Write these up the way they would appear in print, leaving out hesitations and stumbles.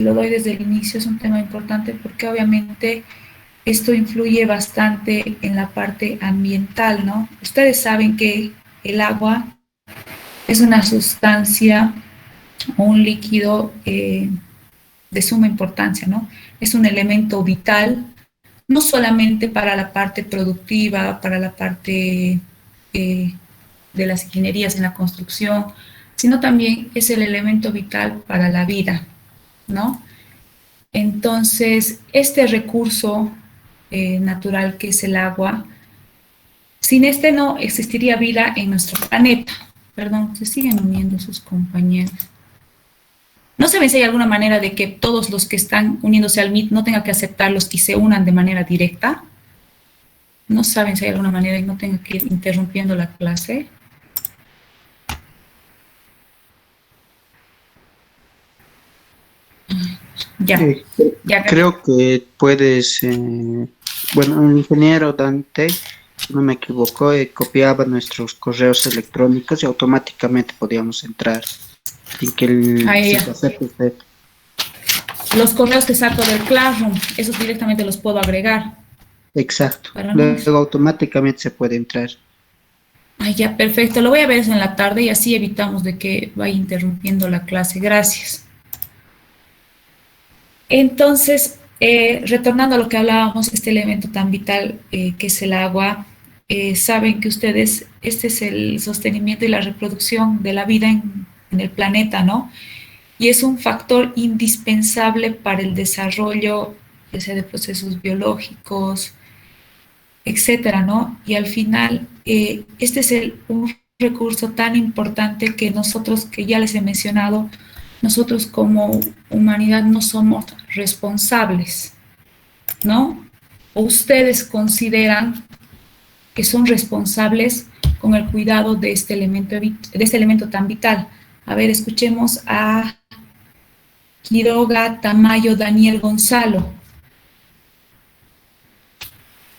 lo doy desde el inicio, es un tema importante porque obviamente esto influye bastante en la parte ambiental, ¿no? Ustedes saben que el agua es una sustancia o un líquido de suma importancia, ¿no? Es un elemento vital, no solamente para la parte productiva, para la parte de las ingenierías en la construcción, sino también es el elemento vital para la vida, ¿no? Entonces, este recurso natural que es el agua, sin este no existiría vida en nuestro planeta. Perdón, se siguen uniendo sus compañeros. ¿No saben si hay alguna manera de que todos los que están uniéndose al Meet no tengan que aceptarlos y se unan de manera directa? ¿No saben si hay alguna manera y no tengan que ir interrumpiendo la clase? Ya, Eh, ya. Creo que puedes, bueno, el ingeniero Dante, si no me equivoco, copiaba nuestros correos electrónicos y automáticamente podíamos entrar sin que Ahí sin ya. que acepte usted. Los correos que saco del Classroom, esos directamente los puedo agregar. Exacto. Para no... Luego automáticamente se puede entrar. Ay, ya, perfecto. Lo voy a ver en la tarde y así evitamos de que vaya interrumpiendo la clase. Gracias. Entonces, retornando a lo que hablábamos, este elemento tan vital que es el agua, saben que ustedes, este es el sostenimiento y la reproducción de la vida en el planeta, ¿no? Y es un factor indispensable para el desarrollo, ya sea de procesos biológicos, etcétera, ¿no? Y al final, este es un recurso tan importante que nosotros, que ya les he mencionado, nosotros como humanidad no somos responsables, ¿no? ¿O ustedes consideran que son responsables con el cuidado de de este elemento tan vital? A ver, escuchemos a Quiroga Tamayo Daniel Gonzalo.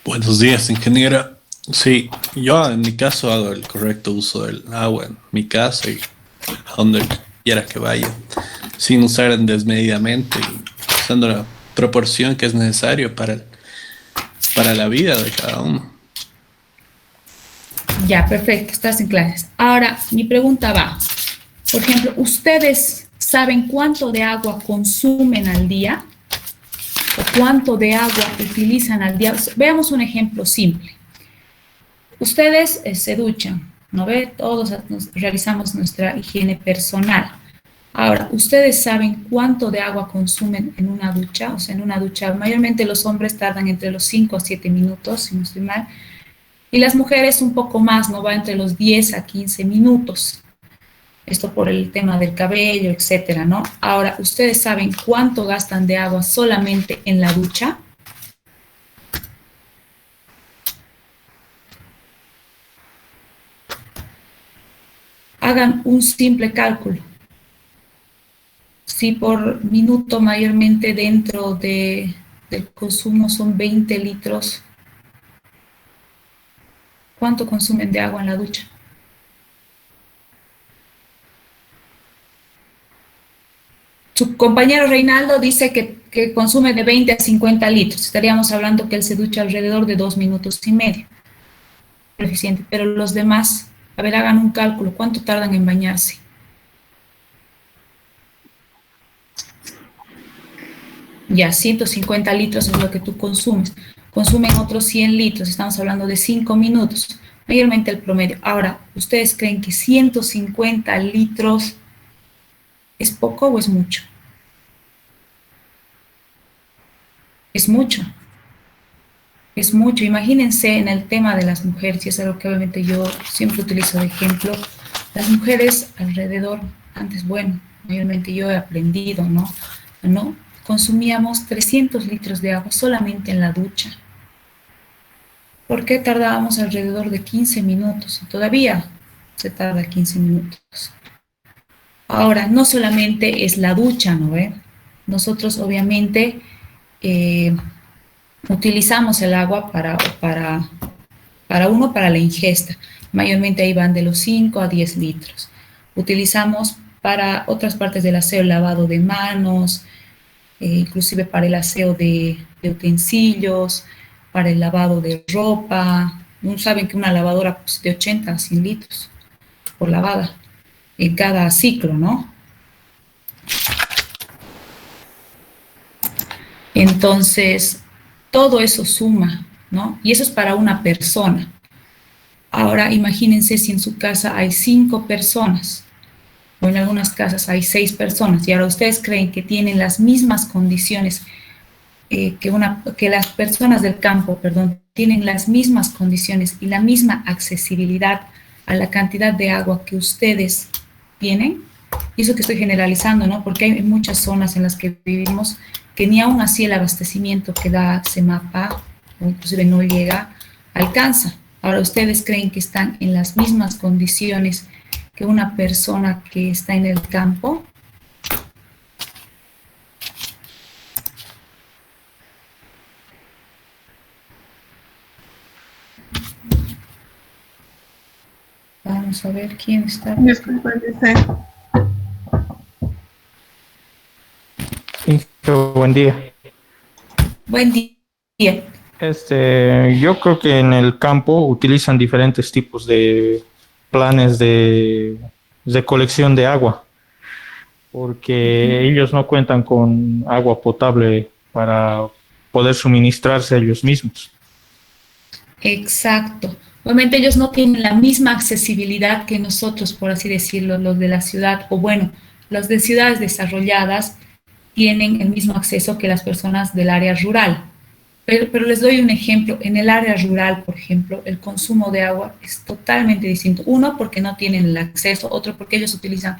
Buenos días, ingeniera. Sí, yo en mi caso hago el correcto uso del agua en mi casa y a donde quiera que vaya, sin usar desmedidamente y usando la proporción que es necesario para la vida de cada uno. Ya, perfecto, estás en clases. Ahora, mi pregunta va, por ejemplo, ¿ustedes saben cuánto de agua consumen al día? ¿O cuánto de agua utilizan al día? Veamos un ejemplo simple. Ustedes se duchan, ¿no ve? Todos realizamos nuestra higiene personal. Ahora, ¿ustedes saben cuánto de agua consumen en una ducha? O sea, en una ducha, mayormente los hombres tardan entre los 5 a 7 minutos, si no estoy mal, y las mujeres un poco más, ¿no? Va entre los 10 a 15 minutos. Esto por el tema del cabello, etcétera, ¿no? Ahora, ¿ustedes saben cuánto gastan de agua solamente en la ducha? Hagan un simple cálculo. Si por minuto mayormente dentro del consumo son 20 litros, ¿cuánto consumen de agua en la ducha? Su compañero Reinaldo dice que consume de 20 a 50 litros. Estaríamos hablando que él se ducha alrededor de 2 minutos y medio. Eficiente. Pero los demás, a ver, hagan un cálculo. ¿Cuánto tardan en bañarse? Ya, 150 litros es lo que tú consumes. Consumen otros 100 litros. Estamos hablando de 5 minutos. Mayormente el promedio. Ahora, ¿ustedes creen que 150 litros es poco o es mucho? Es mucho. Es mucho. Imagínense en el tema de las mujeres, y es algo que obviamente yo siempre utilizo de ejemplo. Las mujeres alrededor, antes, bueno, mayormente yo he aprendido, ¿no? ¿No? Consumíamos 300 litros de agua solamente en la ducha. ¿Por qué tardábamos alrededor de 15 minutos? Todavía se tarda 15 minutos. Ahora, no solamente es la ducha, ¿no ve? Nosotros obviamente utilizamos el agua para la ingesta. Mayormente ahí van de los 5 a 10 litros. Utilizamos para otras partes del aseo, lavado de manos, inclusive para el aseo de utensilios, para el lavado de ropa. ¿No? Saben que una lavadora pues, de 80 a 100 litros por lavada en cada ciclo, ¿no? Entonces, todo eso suma, ¿no? Y eso es para una persona. Ahora, imagínense si en su casa hay 5 personas, o en algunas casas hay 6 personas, y ahora ustedes creen que tienen las mismas condiciones que las personas del campo, perdón, tienen las mismas condiciones y la misma accesibilidad a la cantidad de agua que ustedes tienen. Y eso que estoy generalizando, ¿no? Porque hay muchas zonas en las que vivimos que ni aún así el abastecimiento que da CEMAPA, o inclusive no llega, alcanza. Ahora, ¿ustedes creen que están en las mismas condiciones que una persona que está en el campo? Vamos a ver quién está. Disculpa, dice. Buen día. Buen día. Yo creo que en el campo utilizan diferentes tipos de planes de colección de agua, porque ellos no cuentan con agua potable para poder suministrarse ellos mismos. Exacto. Obviamente ellos no tienen la misma accesibilidad que nosotros, por así decirlo, los de la ciudad, o bueno, los de ciudades desarrolladas tienen el mismo acceso que las personas del área rural. Pero les doy un ejemplo. En el área rural, por ejemplo, el consumo de agua es totalmente distinto. Uno, porque no tienen el acceso, otro, porque ellos utilizan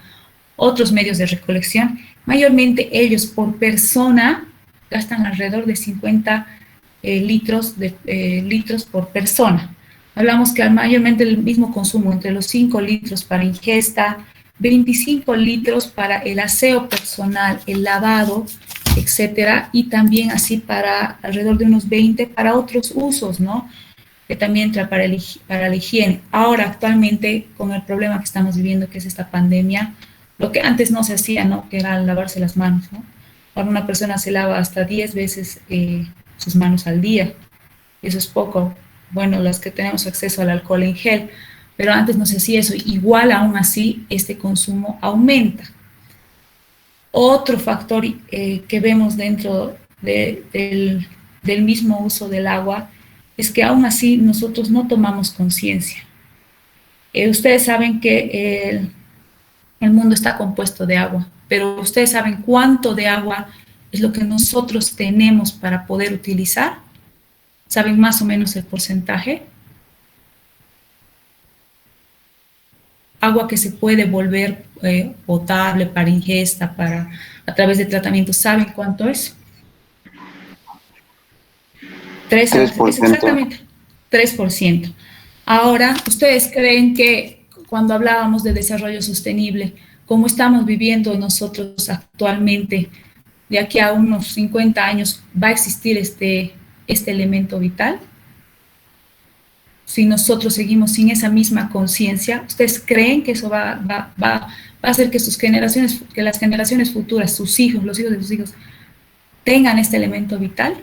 otros medios de recolección. Mayormente ellos por persona gastan alrededor de 50 litros por persona. Hablamos que mayormente el mismo consumo, entre los 5 litros para ingesta, 25 litros para el aseo personal, el lavado, etcétera, y también así para alrededor de unos 20 para otros usos, ¿no? Que también entra para la higiene. Ahora, actualmente, con el problema que estamos viviendo, que es esta pandemia, lo que antes no se hacía, ¿no? Que era lavarse las manos, ¿no? Ahora una persona se lava hasta 10 veces sus manos al día. Eso es poco. Bueno, los que tenemos acceso al alcohol en gel, pero antes no se hacía eso. Igual, aún así, este consumo aumenta. Otro factor que vemos dentro del mismo uso del agua es que aún así nosotros no tomamos conciencia. Ustedes saben que el mundo está compuesto de agua, pero ustedes saben cuánto de agua es lo que nosotros tenemos para poder utilizar. ¿Saben más o menos el porcentaje? Agua que se puede volver potable para ingesta, a través de tratamiento. ¿Saben cuánto es? 3%. Exactamente, 3%. Ahora, ¿ustedes creen que cuando hablábamos de desarrollo sostenible, como estamos viviendo nosotros actualmente, de aquí a unos 50 años, va a existir este elemento vital? Si nosotros seguimos sin esa misma conciencia, ¿ustedes creen que eso va a hacer que las generaciones futuras, sus hijos, los hijos de sus hijos, tengan este elemento vital?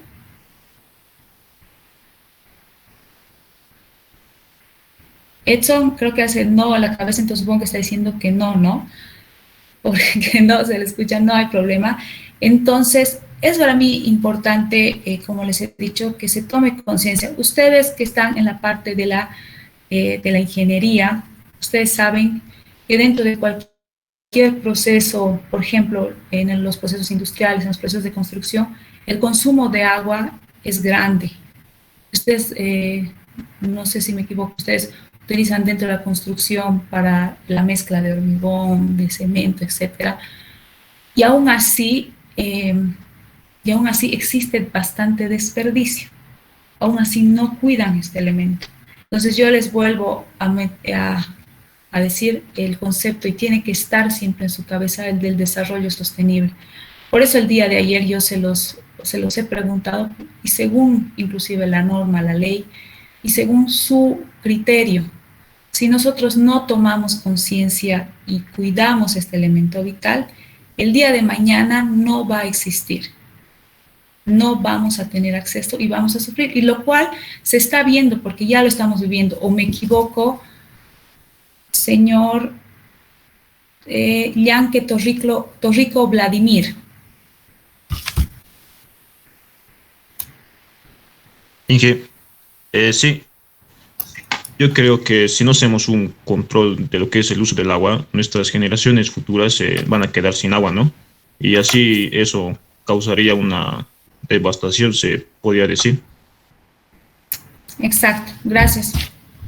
Edson creo que hace no a la cabeza, entonces supongo que está diciendo que no, ¿no? Porque no se le escucha, no hay problema. Entonces, es para mí importante, como les he dicho, que se tome conciencia. Ustedes que están en la parte de la ingeniería, ustedes saben que dentro de cualquier proceso, por ejemplo, en los procesos industriales, en los procesos de construcción, el consumo de agua es grande. Ustedes, no sé si me equivoco, ustedes utilizan dentro de la construcción para la mezcla de hormigón, de cemento, etcétera. Y aún así existe bastante desperdicio. Aún así no cuidan este elemento. Entonces yo les vuelvo a decir el concepto, y tiene que estar siempre en su cabeza, el del desarrollo sostenible. Por eso el día de ayer yo se los he preguntado, y según inclusive la norma, la ley, y según su criterio, si nosotros no tomamos conciencia y cuidamos este elemento vital, el día de mañana no va a existir. no vamos a tener acceso y vamos a sufrir, y lo cual se está viendo porque ya lo estamos viviendo, o me equivoco, señor Llanque Torrico Vladimir. Inge, sí, yo creo que si no hacemos un control de lo que es el uso del agua, nuestras generaciones futuras van a quedar sin agua, ¿no? Y así eso causaría una devastación, se podría decir. Exacto, gracias.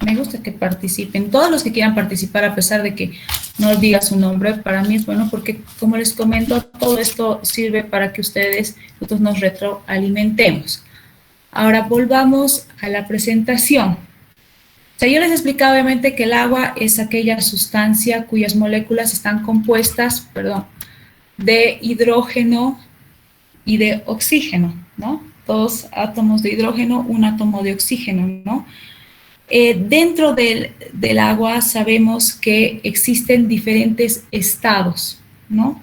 Me gusta que participen. Todos los que quieran participar, a pesar de que no diga su nombre, para mí es bueno porque, como les comento, todo esto sirve para que nosotros nos retroalimentemos. Ahora volvamos a la presentación. O sea, yo les explicaba obviamente que el agua es aquella sustancia cuyas moléculas están compuestas, de hidrógeno y de oxígeno, ¿no? 2 átomos de hidrógeno, 1 átomo de oxígeno, ¿no? Dentro del agua sabemos que existen diferentes estados, ¿no?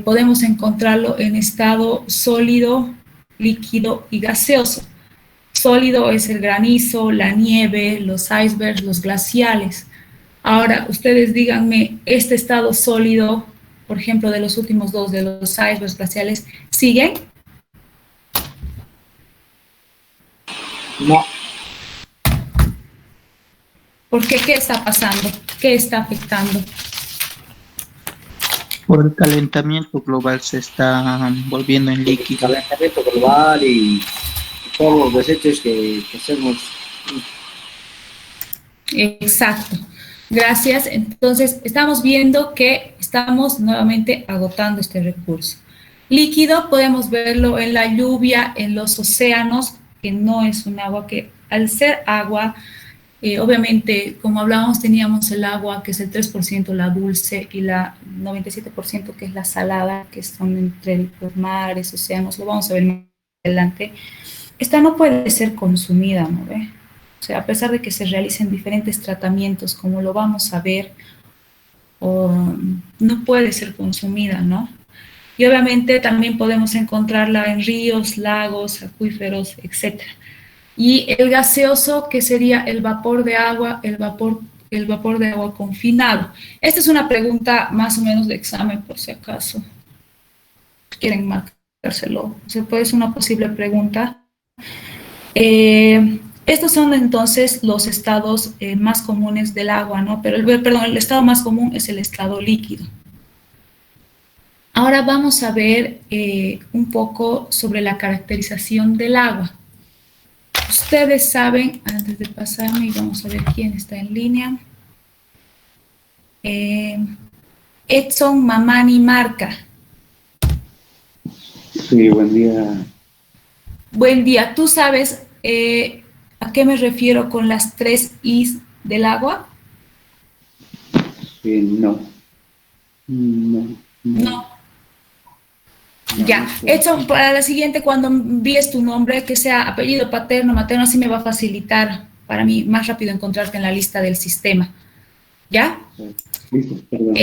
Podemos encontrarlo en estado sólido, líquido y gaseoso. Sólido es el granizo, la nieve, los icebergs, los glaciales. Ahora, ustedes díganme, este estado sólido, por ejemplo, de los últimos 2, de los icebergs glaciales, ¿siguen? No. ¿Por qué? ¿Qué está pasando? ¿Qué está afectando? Por el calentamiento global se está volviendo en líquido. Calentamiento global y todos los desechos que hacemos. Exacto. Gracias. Entonces, estamos viendo que estamos nuevamente agotando este recurso. Líquido, podemos verlo en la lluvia, en los océanos, que no es un agua que, al ser agua, obviamente, como hablábamos, teníamos el agua, que es el 3% la dulce, y la 97% que es la salada, que son entre los mares, océanos, lo vamos a ver más adelante. Esta no puede ser consumida, ¿no ve? O sea, a pesar de que se realicen diferentes tratamientos, como lo vamos a ver, no puede ser consumida, ¿no? Y obviamente también podemos encontrarla en ríos, lagos, acuíferos, etc. Y el gaseoso, que sería el vapor de agua, el vapor de agua confinado. Esta es una pregunta más o menos de examen, por si acaso quieren marcárselo. O sea, puede ser una posible pregunta. Estos son entonces los estados más comunes del agua, ¿no? Pero el estado más común es el estado líquido. Ahora vamos a ver un poco sobre la caracterización del agua. Ustedes saben, antes de pasarme, y vamos a ver quién está en línea, Edson Mamani Marca. Sí, buen día. Buen día. ¿Tú sabes a qué me refiero con las 3 I's del agua? No. No. Ya. Edson, para la siguiente, cuando envíes tu nombre, que sea apellido paterno, materno, así me va a facilitar para mí más rápido encontrarte en la lista del sistema. ¿Ya? Listo, perdón.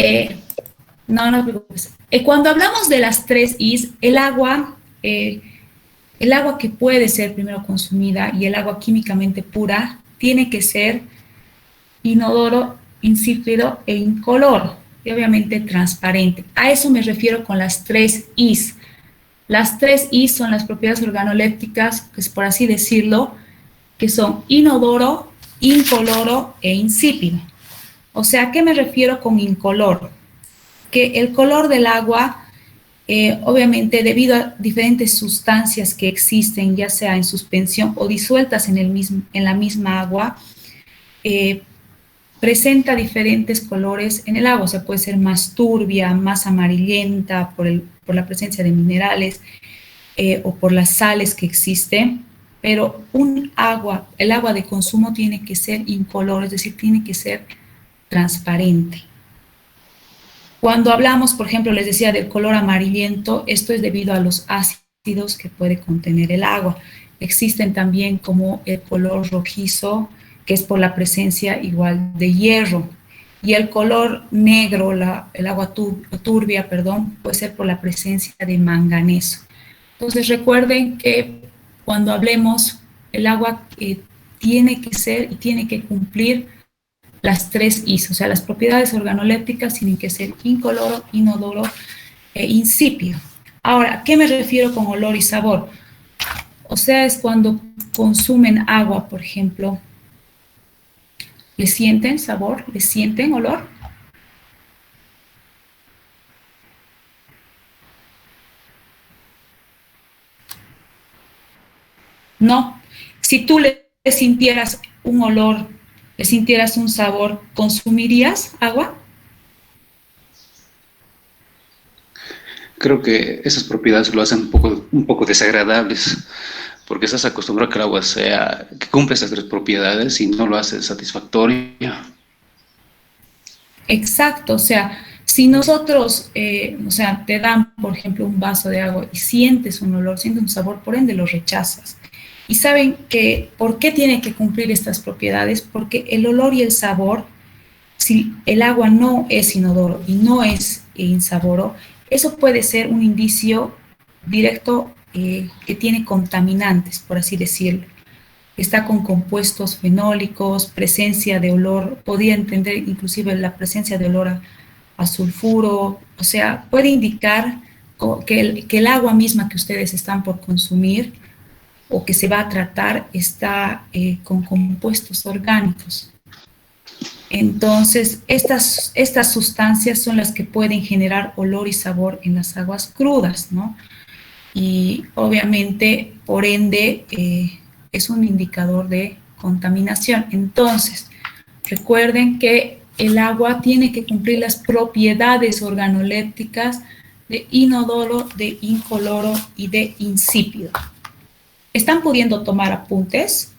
No te preocupes. Cuando hablamos de las 3 I's, el agua que puede ser primero consumida y el agua químicamente pura tiene que ser inodoro, insípido e incoloro, y obviamente transparente. A eso me refiero con las 3 I's. Las 3 I's son las propiedades organolépticas, pues por así decirlo, que son inodoro, incoloro e insípido. O sea, ¿a qué me refiero con incoloro? Que el color del agua, obviamente debido a diferentes sustancias que existen, ya sea en suspensión o disueltas en la misma agua, presenta diferentes colores en el agua. O sea, puede ser más turbia, más amarillenta por la presencia de minerales o por las sales que existen. Pero el agua de consumo tiene que ser incoloro, es decir, tiene que ser transparente. Cuando hablamos, por ejemplo, les decía del color amarillento, esto es debido a los ácidos que puede contener el agua. Existen también como el color rojizo, que es por la presencia igual de hierro. Y el color negro, el agua turbia, puede ser por la presencia de manganeso. Entonces recuerden que cuando hablemos, el agua tiene que ser y tiene que cumplir las 3 Is, o sea, las propiedades organolépticas tienen que ser incoloro, inodoro e insípido. Ahora, ¿a qué me refiero con olor y sabor? O sea, es cuando consumen agua, por ejemplo, ¿le sienten sabor? ¿Le sienten olor? No. Si tú le sintieras un olor, le sintieras un sabor, ¿consumirías agua? Creo que esas propiedades lo hacen un poco desagradables, porque estás acostumbrado a que el agua sea, que cumple esas 3 propiedades y no lo hace satisfactorio. Exacto, o sea, si nosotros, o sea, te dan, por ejemplo, un vaso de agua y sientes un olor, sientes un sabor, por ende lo rechazas. Y saben que, ¿por qué tiene que cumplir estas propiedades? Porque el olor y el sabor, si el agua no es inodoro y no es insaboro, eso puede ser un indicio directo que tiene contaminantes, por así decirlo. Está con compuestos fenólicos, presencia de olor, podría entender inclusive la presencia de olor a sulfuro, o sea, puede indicar que el agua misma que ustedes están por consumir o que se va a tratar está con compuestos orgánicos. Entonces, estas sustancias son las que pueden generar olor y sabor en las aguas crudas, ¿no? Y obviamente, por ende, es un indicador de contaminación. Entonces, recuerden que el agua tiene que cumplir las propiedades organolépticas de inodoro, de incoloro y de insípido. ¿Están pudiendo tomar apuntes?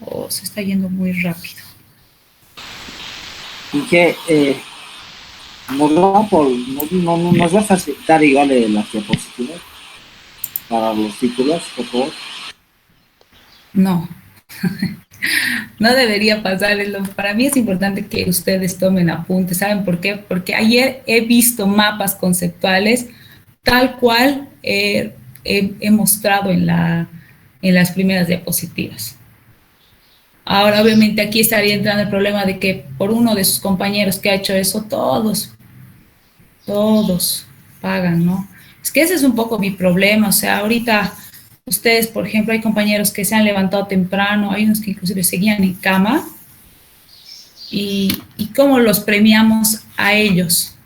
¿O se está yendo muy rápido? Y que nos va a facilitar igual las diapositivas para los títulos, por favor. No, no debería pasarlo. Para mí es importante que ustedes tomen apuntes. ¿Saben por qué? Porque ayer he visto mapas conceptuales tal cual he mostrado en las primeras diapositivas. Ahora, obviamente, aquí estaría entrando el problema de que por uno de sus compañeros que ha hecho eso, todos pagan, ¿no? Es que ese es un poco mi problema. O sea, ahorita ustedes, por ejemplo, hay compañeros que se han levantado temprano, hay unos que inclusive seguían en cama, y cómo los premiamos a ellos.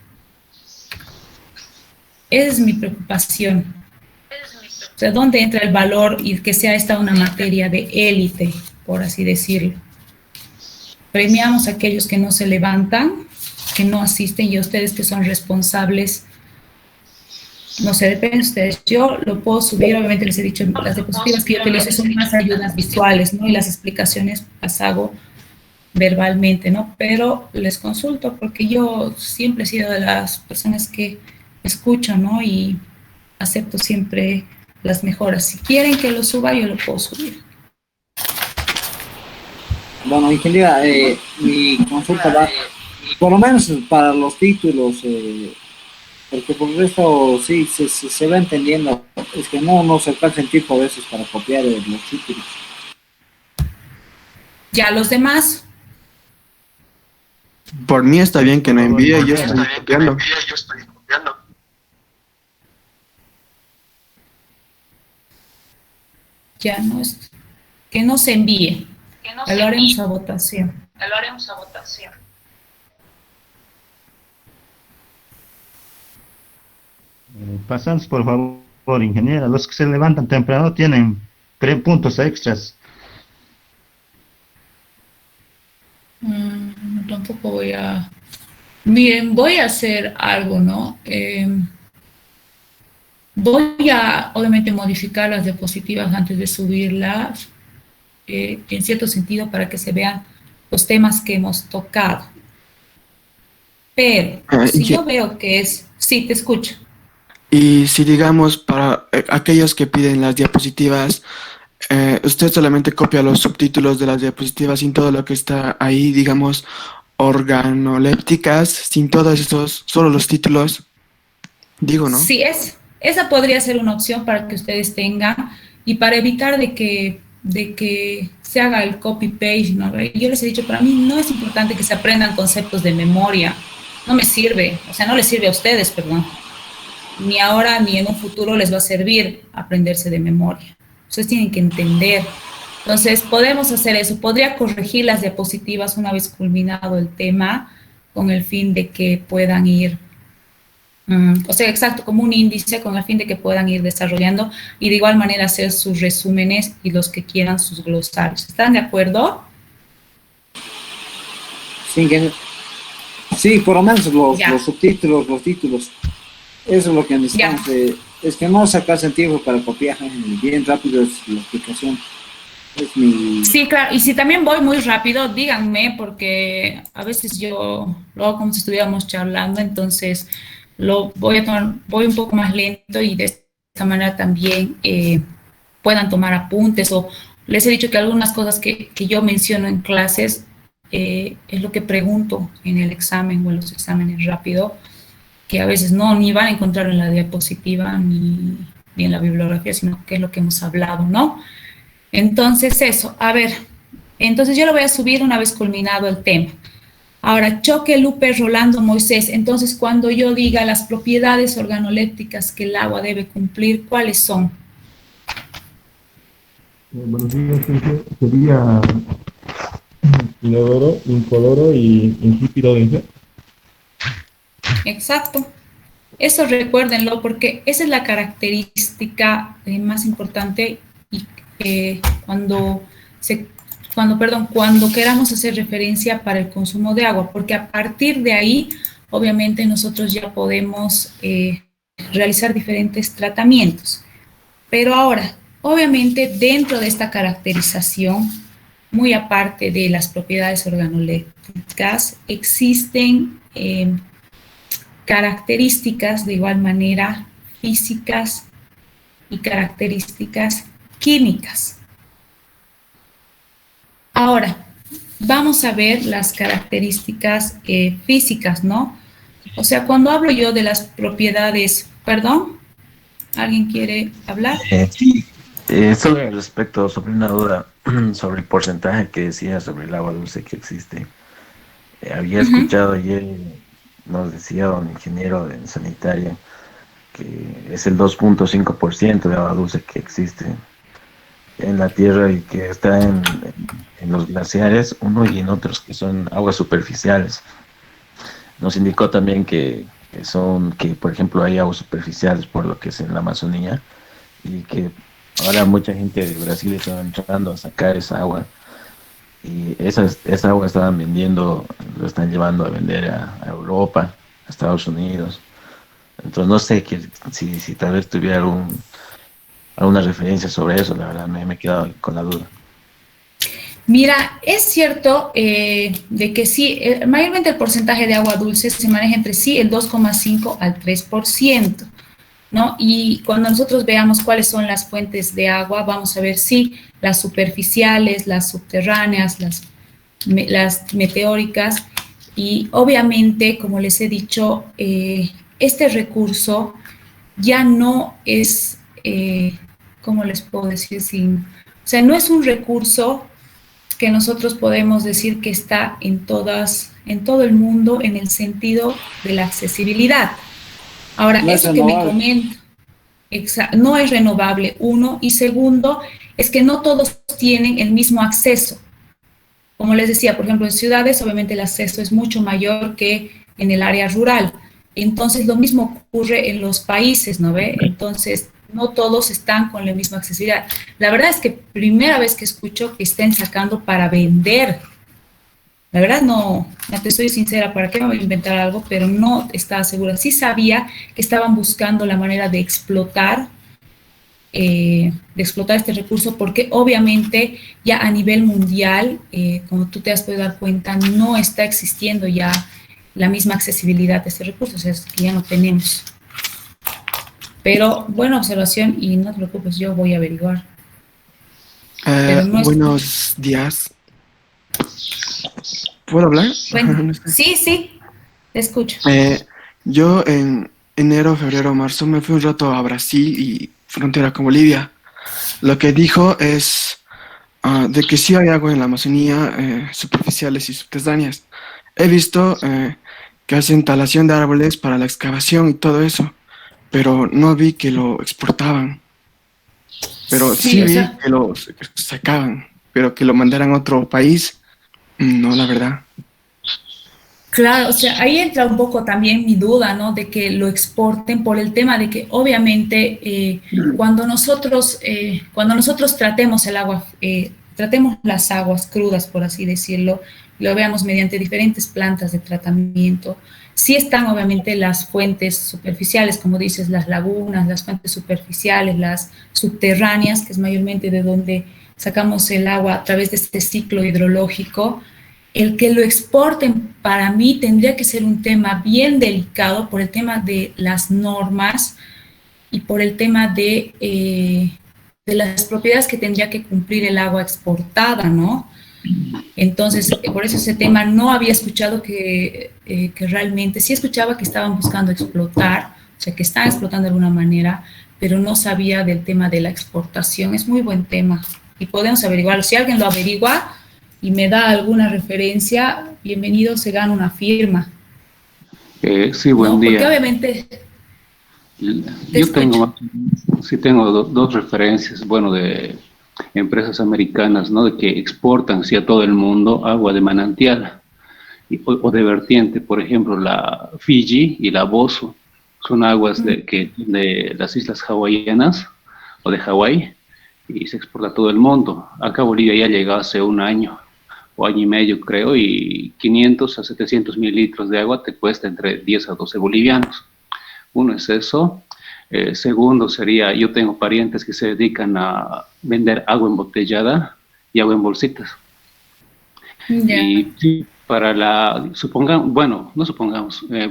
Esa es mi preocupación. O sea, ¿dónde entra el valor y que sea esta una materia de élite, por así decirlo? Premiamos a aquellos que no se levantan, que no asisten, y a ustedes que son responsables. No sé, depende de ustedes. Yo lo puedo subir, obviamente les he dicho, las diapositivas que yo utilizo son más ayudas visuales, ¿no? Y las explicaciones las hago verbalmente, ¿no? Pero les consulto porque yo siempre he sido de las personas que escucho, ¿no? Y acepto siempre las mejoras. Si quieren que lo suba, yo lo puedo subir. Bueno, ingeniera, mi consulta va, por lo menos para los títulos, porque por el resto sí se va entendiendo, es que no se alcanza el tiempo a veces para copiar los títulos. Ya los demás. Por mí está bien que no envíe, yo estoy copiando. Ya no es, que no se envíe. Lo haremos a votación. Pasamos, por favor, ingeniera. Los que se levantan temprano tienen 3 puntos extras. Tampoco voy a... Miren, voy a hacer algo, ¿no? Voy a, obviamente, modificar las diapositivas antes de subirlas, en cierto sentido, para que se vean los temas que hemos tocado. Pero, si yo veo que es... Sí, te escucho. Y si digamos para aquellos que piden las diapositivas, usted solamente copia los subtítulos de las diapositivas sin todo lo que está ahí, digamos, organolépticas, sin todos esos, solo los títulos, digo, ¿no? Sí, esa podría ser una opción para que ustedes tengan y para evitar de que se haga el copy-paste, ¿no? Yo les he dicho, para mí no es importante que se aprendan conceptos de memoria, no me sirve, o sea, no les sirve a ustedes, perdón. Ni ahora ni en un futuro les va a servir aprenderse de memoria. Ustedes tienen que entender. Entonces, podemos hacer eso. Podría corregir las diapositivas una vez culminado el tema con el fin de que puedan ir, o sea, exacto, como un índice con el fin de que puedan ir desarrollando y de igual manera hacer sus resúmenes y los que quieran sus glosarios. ¿Están de acuerdo? Sí, por lo menos los subtítulos, los títulos. Eso es lo que necesitamos. Es que no sacarse el tiempo para copiar bien rápido es la explicación. Es mi... Sí, claro. Y si también voy muy rápido, díganme, porque a veces yo lo hago como si estuviéramos charlando, entonces voy un poco más lento y de esta manera también puedan tomar apuntes. O les he dicho que algunas cosas que yo menciono en clases es lo que pregunto en el examen o en los exámenes rápido, que a veces ni van a encontrar en la diapositiva ni en la bibliografía, sino que es lo que hemos hablado, ¿no? Entonces eso, a ver, entonces yo lo voy a subir una vez culminado el tema. Ahora, Choque, Lupe, Rolando, Moisés, entonces cuando yo diga las propiedades organolépticas que el agua debe cumplir, ¿cuáles son? Buenos días, sería inodoro, incoloro y insípido. Exacto. Eso recuérdenlo porque esa es la característica más importante y cuando queramos hacer referencia para el consumo de agua, porque a partir de ahí, obviamente, nosotros ya podemos realizar diferentes tratamientos. Pero ahora, obviamente, dentro de esta caracterización, muy aparte de las propiedades organolépticas, existen características de igual manera físicas y características químicas. Ahora, vamos a ver las características físicas, ¿no? O sea, cuando hablo yo de las propiedades, perdón, ¿alguien quiere hablar? Sí, sobre una duda sobre el porcentaje que decía sobre el agua dulce que existe. Había escuchado ayer, nos decía un ingeniero en sanitaria, que es el 2.5% de agua dulce que existe en la tierra y que está en los glaciares, y en otros que son aguas superficiales. Nos indicó también que por ejemplo hay aguas superficiales por lo que es en la Amazonía y que ahora mucha gente de Brasil está entrando a sacar esa agua y esa agua estaban vendiendo, lo están llevando a vender a Europa, a Estados Unidos. Entonces no sé si tal vez tuviera alguna referencia sobre eso, la verdad me he quedado con la duda. Mira, es cierto de que sí, mayormente el porcentaje de agua dulce se maneja entre sí el 2,5 al 3%, ¿no? Y cuando nosotros veamos cuáles son las fuentes de agua, vamos a ver si las superficiales, las subterráneas, las meteóricas, y obviamente, como les he dicho, este recurso ya no es, ¿cómo les puedo decir? O sea, no es un recurso que nosotros podemos decir que está en todo el mundo en el sentido de la accesibilidad. Ahora, no eso que me comento, no es renovable, uno, y segundo, es que no todos tienen el mismo acceso. Como les decía, por ejemplo, en ciudades, obviamente el acceso es mucho mayor que en el área rural. Entonces, lo mismo ocurre en los países, ¿no ve? Entonces, no todos están con la misma accesibilidad. La verdad es que primera vez que escucho que estén sacando para vender. La verdad no te soy sincera, ¿para qué me voy a inventar algo? Pero no estaba segura. Sí sabía que estaban buscando la manera de explotar este recurso, porque obviamente ya a nivel mundial, como tú te has podido dar cuenta, no está existiendo ya la misma accesibilidad de este recurso, o sea, es que ya no tenemos. Pero buena observación y no te preocupes, yo voy a averiguar. Buenos días. ¿Puedo hablar? Bueno, sí, te escucho. Yo en enero, febrero, marzo, me fui un rato a Brasil y frontera con Bolivia. Lo que dijo es de que sí hay agua en la Amazonía, superficiales y subterráneas. He visto que hacen talación de árboles para la excavación y todo eso, pero no vi que lo exportaban. Pero sí o vi sea, que lo sacaban, pero que lo mandaran a otro país, no, la verdad. claro, o sea, ahí entra un poco también mi duda, ¿no? De que lo exporten por el tema de que obviamente cuando nosotros tratemos el agua, tratemos las aguas crudas, por así decirlo, lo veamos mediante diferentes plantas de tratamiento, sí están obviamente las fuentes superficiales, como dices, las lagunas, las fuentes superficiales, las subterráneas, que es mayormente de donde sacamos el agua a través de este ciclo hidrológico. El que lo exporten para mí tendría que ser un tema bien delicado por el tema de las normas y por el tema de las propiedades que tendría que cumplir el agua exportada, ¿no? Entonces, por eso ese tema no había escuchado que realmente, sí escuchaba que estaban buscando explotar, o sea, que están explotando de alguna manera, pero no sabía del tema de la exportación. Es muy buen tema y podemos averiguarlo. Si alguien lo averigua y me da alguna referencia, bienvenido, se gana una firma. Sí, buen ¿no? día. Porque obviamente... Yo tengo dos referencias, bueno, de empresas americanas, ¿no? De que exportan hacia todo el mundo agua de manantial o de vertiente, por ejemplo, la Fiji y la Bozo, son aguas de las islas hawaianas o de Hawái y se exporta a todo el mundo. Acá Bolivia ya llegó hace un año o año y medio, creo, y 500 a 700 mililitros de agua te cuesta entre 10 a 12 bolivianos. Uno es eso. Segundo sería, yo tengo parientes que se dedican a vender agua embotellada y agua en bolsitas. Yeah. Y sí,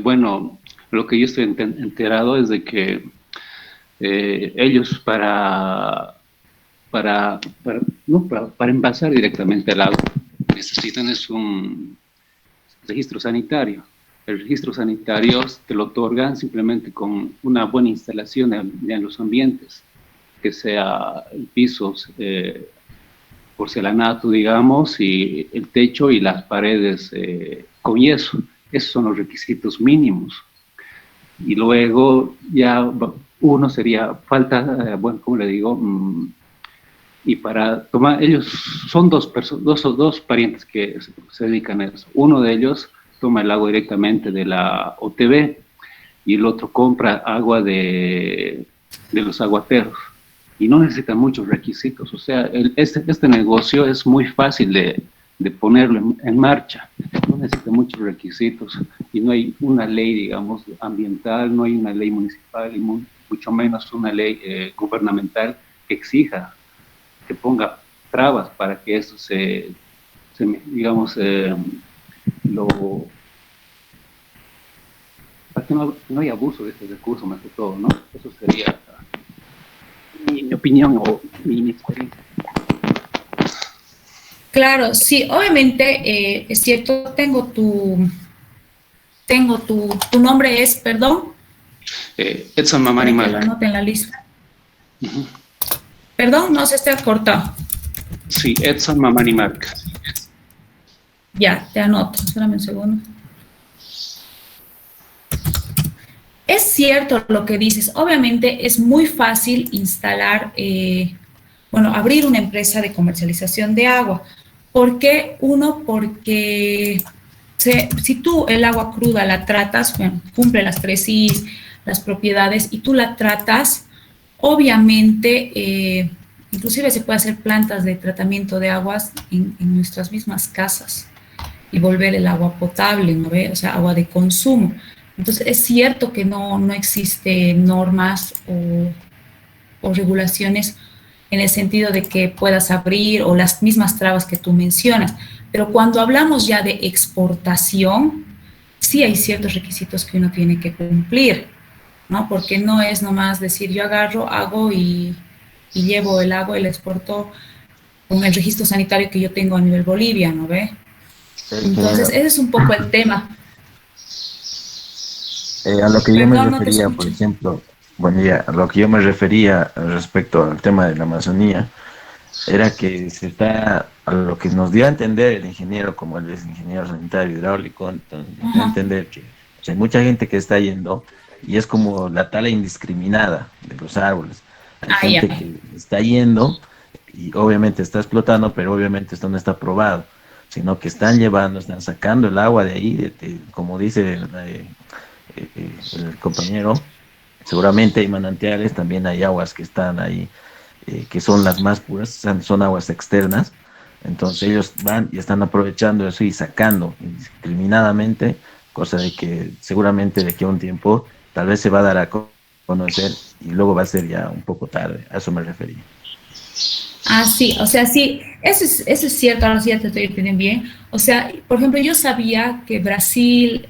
bueno, lo que yo estoy enterado es de que ellos para envasar directamente el agua necesitan es un registro sanitario. El registro sanitario te lo otorgan simplemente con una buena instalación en los ambientes, que sea el piso porcelanato, digamos, y el techo y las paredes con yeso. Esos son los requisitos mínimos. Y luego ya uno sería falta, bueno, ¿cómo le digo? Y para tomar, ellos son dos parientes que se dedican a eso. Uno de ellos toma el agua directamente de la OTB y el otro compra agua de los aguateros y no necesita muchos requisitos. O sea, este negocio es muy fácil de ponerlo en marcha, no necesita muchos requisitos y no hay una ley, digamos, ambiental, no hay una ley municipal y mucho menos una ley gubernamental que exija, que ponga trabas para que esto para que no haya abuso de este recurso, más que todo, ¿no? Eso sería mi opinión o mi experiencia. Claro, sí, obviamente es cierto, tengo tu nombre es, perdón. Edson Mamani Marca. Lo anote en la lista. Perdón, no se está cortado. Sí, Edson Mamani Marca. Ya, te anoto, espérame un segundo. Es cierto lo que dices, obviamente es muy fácil instalar, abrir una empresa de comercialización de agua. ¿Por qué? Porque si tú el agua cruda la tratas, bueno, cumple las 3 I's, las propiedades, y tú la tratas, obviamente, inclusive se puede hacer plantas de tratamiento de aguas en nuestras mismas casas y volver el agua potable, ¿no ve? O sea, agua de consumo. Entonces, es cierto que no existen normas o regulaciones en el sentido de que puedas abrir o las mismas trabas que tú mencionas. Pero cuando hablamos ya de exportación, sí hay ciertos requisitos que uno tiene que cumplir, ¿no? Porque no es nomás decir yo agarro, hago y llevo el agua y la exporto con el registro sanitario que yo tengo a nivel Bolivia, ¿no ve? Entonces, ese es un poco el tema. A lo que yo me Perdón, no te refería, por escucho. ejemplo, buen día, a lo que yo me refería respecto al tema de la Amazonía, era que se está, a lo que nos dio a entender el ingeniero, como él es ingeniero sanitario hidráulico, entonces nos dio a Ajá. entender que hay mucha gente que está yendo y es como la tala indiscriminada de los árboles. Hay Ah, ya. gente que está yendo y obviamente está explotando, pero obviamente esto no está probado, sino que están llevando, están sacando el agua de ahí, como dice el compañero, seguramente hay manantiales, también hay aguas que están ahí, que son las más puras, son aguas externas. Entonces ellos van y están aprovechando eso y sacando indiscriminadamente, cosa de que seguramente de aquí a un tiempo tal vez se va a dar a conocer y luego va a ser ya un poco tarde. A eso me refería. Ah, sí, o sea, sí, eso es cierto, ahora sí ya te estoy entendiendo bien. O sea, por ejemplo, yo sabía que Brasil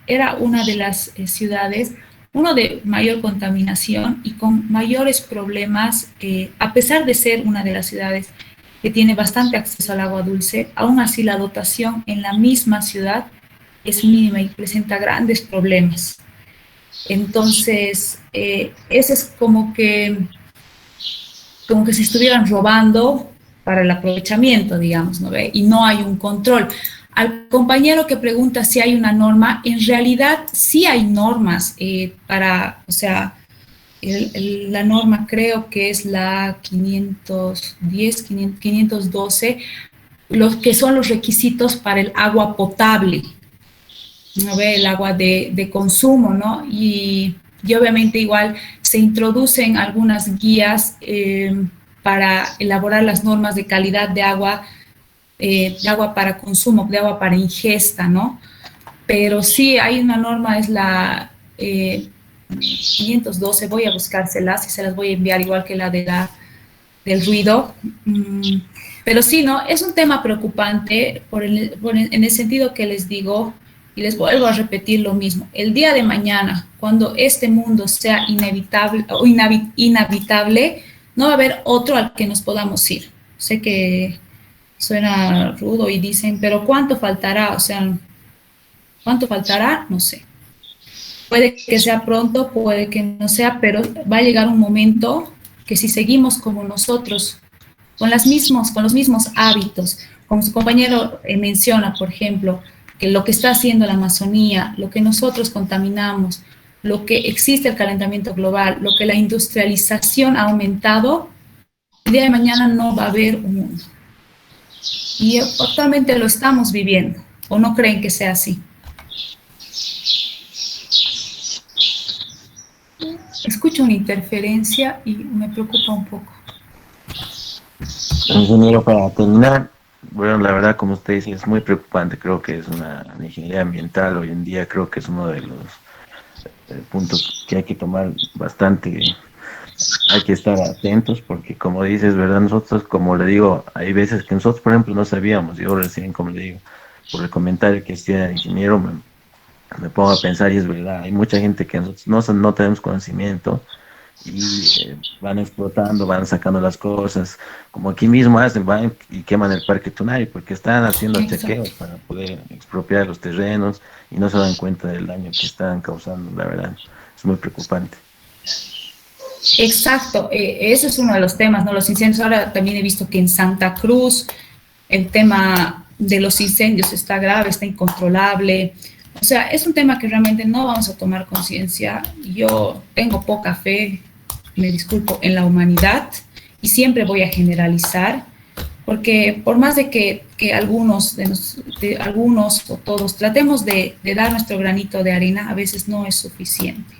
era una de las ciudades, uno de mayor contaminación y con mayores problemas, a pesar de ser una de las ciudades que tiene bastante acceso al agua dulce, aún así la dotación en la misma ciudad es mínima y presenta grandes problemas. Entonces, ese es como que se estuvieran robando para el aprovechamiento, digamos, ¿no ve? Y no hay un control. Al compañero que pregunta si hay una norma, en realidad sí hay normas para, o sea, la norma creo que es la 510, 512, los que son los requisitos para el agua potable, ¿no ve? El agua de consumo, ¿no? Y obviamente igual se introducen algunas guías para elaborar las normas de calidad de agua para consumo, de agua para ingesta, ¿no? Pero sí hay una norma, es la 512, voy a buscárselas y se las voy a enviar igual que la del ruido. Pero sí, ¿no? Es un tema preocupante en el sentido que les digo, y les vuelvo a repetir lo mismo. El día de mañana, cuando este mundo sea inevitable o inhabitable, no va a haber otro al que nos podamos ir. Sé que suena rudo y dicen, pero ¿cuánto faltará? O sea, ¿cuánto faltará? No sé. Puede que sea pronto, puede que no sea, pero va a llegar un momento que si seguimos como nosotros, con los mismos hábitos, como su compañero menciona, por ejemplo, que lo que está haciendo la Amazonía, lo que nosotros contaminamos, lo que existe el calentamiento global, lo que la industrialización ha aumentado, el día de mañana no va a haber un mundo. Y actualmente lo estamos viviendo, ¿o no creen que sea así? Escucho una interferencia y me preocupa un poco. Ingeniero, para terminar, bueno, la verdad, como usted dice, es muy preocupante. Creo que es una ingeniería ambiental hoy en día, creo que es uno de los puntos que hay que tomar bastante, hay que estar atentos, porque como dices, ¿verdad? Nosotros, como le digo, hay veces que nosotros, por ejemplo, no sabíamos. Yo recién, como le digo, por el comentario que hacía el ingeniero, me pongo a pensar y es verdad, hay mucha gente que nosotros no tenemos conocimiento y van explotando, van sacando las cosas, como aquí mismo hacen, van y queman el parque Tunari porque están haciendo chequeos para poder expropiar los terrenos y no se dan cuenta del daño que están causando. La verdad, es muy preocupante. Exacto, ese es uno de los temas, ¿no? Los incendios. Ahora también he visto que en Santa Cruz el tema de los incendios está grave, está incontrolable. O sea, es un tema que realmente no vamos a tomar conciencia. Yo tengo poca fe, me disculpo, en la humanidad y siempre voy a generalizar, porque por más de que algunos algunos o todos tratemos de dar nuestro granito de arena, a veces no es suficiente.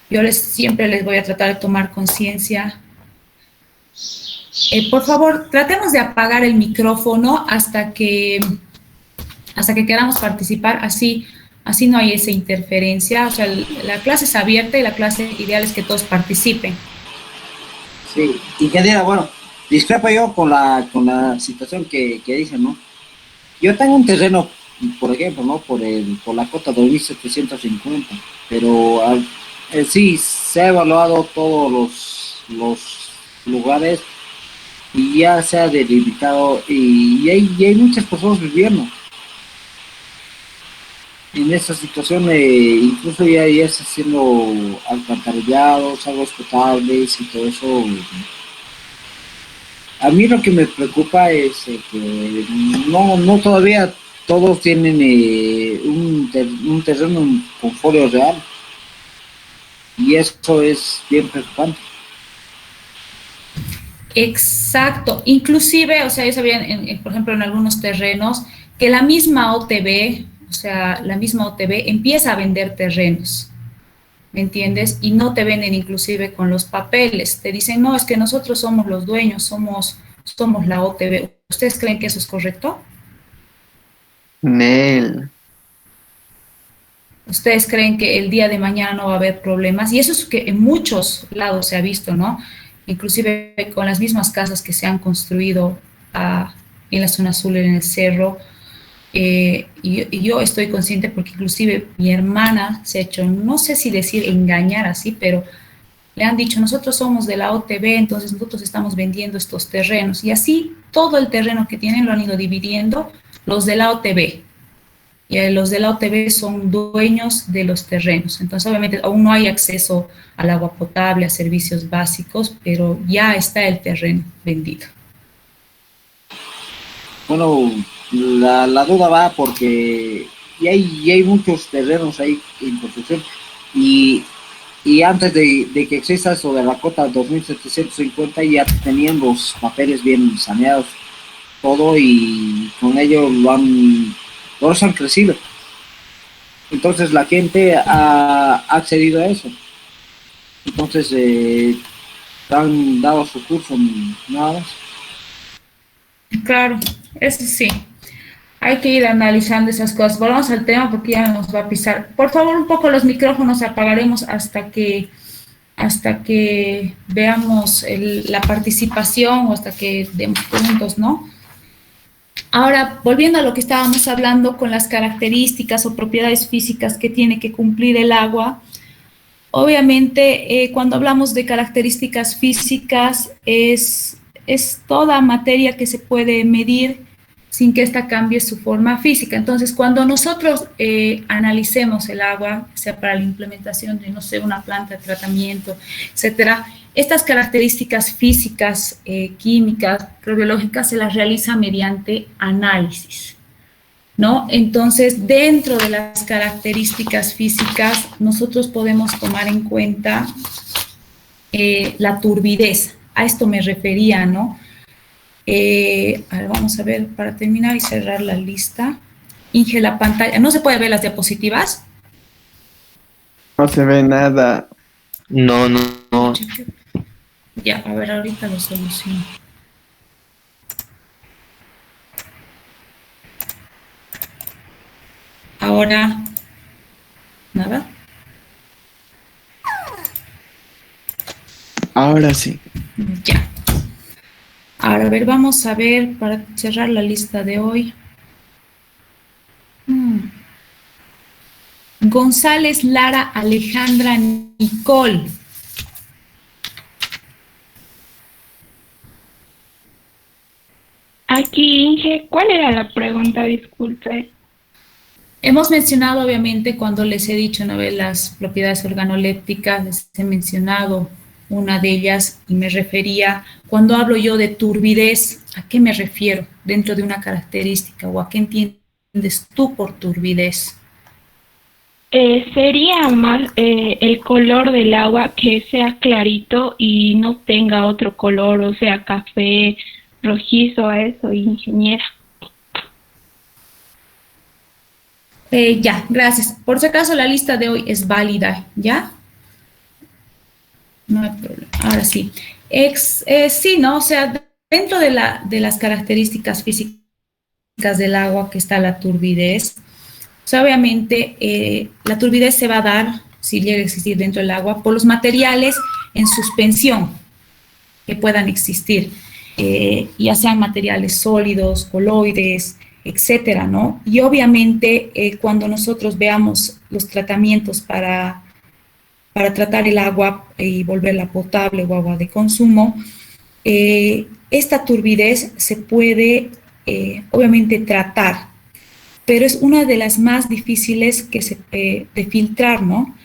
Yo siempre les voy a tratar de tomar conciencia. Por favor, tratemos de apagar el micrófono hasta que queramos participar, así no hay esa interferencia. O sea, la clase es abierta y la clase ideal es que todos participen. Sí, ingeniera, bueno, discrepo yo con la situación que dicen, ¿no? Yo tengo un terreno, por ejemplo, ¿no? Por la cota 2750, pero sí, se ha evaluado todos los lugares y ya se ha delimitado y hay muchas personas viviendo. en esta situación incluso ya está haciendo alcantarillados, aguas potables y todo eso. A mí lo que me preocupa es que no todavía todos tienen un terreno con folio real, y eso es bien preocupante. Exacto, inclusive, o sea, yo sabía, por ejemplo, en algunos terrenos, que la misma OTB, o sea, la misma OTB empieza a vender terrenos, ¿me entiendes? Y no te venden inclusive con los papeles, te dicen, no, es que nosotros somos los dueños, somos la OTB. ¿Ustedes creen que eso es correcto? Nel. ¿Ustedes creen que el día de mañana no va a haber problemas? Y eso es que en muchos lados se ha visto, ¿no? Inclusive con las mismas casas que se han construido en la zona azul, en el cerro. Y yo estoy consciente porque inclusive mi hermana se ha hecho, no sé si decir engañar así, pero le han dicho, nosotros somos de la OTB, entonces nosotros estamos vendiendo estos terrenos. Y así todo el terreno que tienen lo han ido dividiendo los de la OTB. Y los de la OTB son dueños de los terrenos. Entonces, obviamente, aún no hay acceso al agua potable, a servicios básicos, pero ya está el terreno vendido. Bueno, la duda va porque ya hay muchos terrenos ahí en construcción, y antes de que exista eso de la cota 2750 ya tenían los papeles bien saneados, todo, y con ello los han crecido. Entonces la gente ha accedido a eso. Entonces han dado su curso, nada más. Claro, eso sí. Hay que ir analizando esas cosas. Volvamos al tema porque ya nos va a pisar. Por favor, un poco los micrófonos apagaremos hasta que veamos la participación o hasta que demos puntos, ¿no? Ahora, volviendo a lo que estábamos hablando con las características o propiedades físicas que tiene que cumplir el agua, obviamente cuando hablamos de características físicas es toda materia que se puede medir sin que ésta cambie su forma física. Entonces, cuando nosotros analicemos el agua, sea para la implementación de, no sé, una planta de tratamiento, etcétera, estas características físicas, químicas, biológicas, se las realiza mediante análisis, ¿no? Entonces, dentro de las características físicas, nosotros podemos tomar en cuenta la turbidez. A esto me refería, ¿no? A ver, vamos a ver, para terminar y cerrar la lista. Inge, la pantalla. ¿No se puede ver las diapositivas? No se ve nada. No. Ya, a ver, ahorita lo soluciono. Ahora, nada. Ahora sí. Ya. Ahora, a ver, vamos a ver para cerrar la lista de hoy. González Lara Alejandra Nicole. Aquí, Inge, ¿cuál era la pregunta? Disculpe. Hemos mencionado, obviamente, cuando les he dicho una vez las propiedades organolépticas, les he mencionado una de ellas y me refería, cuando hablo yo de turbidez, ¿a qué me refiero dentro de una característica o a qué entiendes tú por turbidez? Sería más el color del agua, que sea clarito y no tenga otro color, o sea, café, rojizo, a eso, ingeniera. Ya, gracias. Por si acaso la lista de hoy es válida, ¿ya? No hay problema. Ahora sí. Sí, ¿no? O sea, dentro de las características físicas del agua que está la turbidez, o sea, obviamente la turbidez se va a dar, si llega a existir dentro del agua, por los materiales en suspensión que puedan existir, ya sean materiales sólidos, coloides, etcétera, ¿no? Y obviamente cuando nosotros veamos los tratamientos para tratar el agua y volverla potable o agua de consumo, esta turbidez se puede obviamente tratar pero es una de las más difíciles de filtrar, ¿no?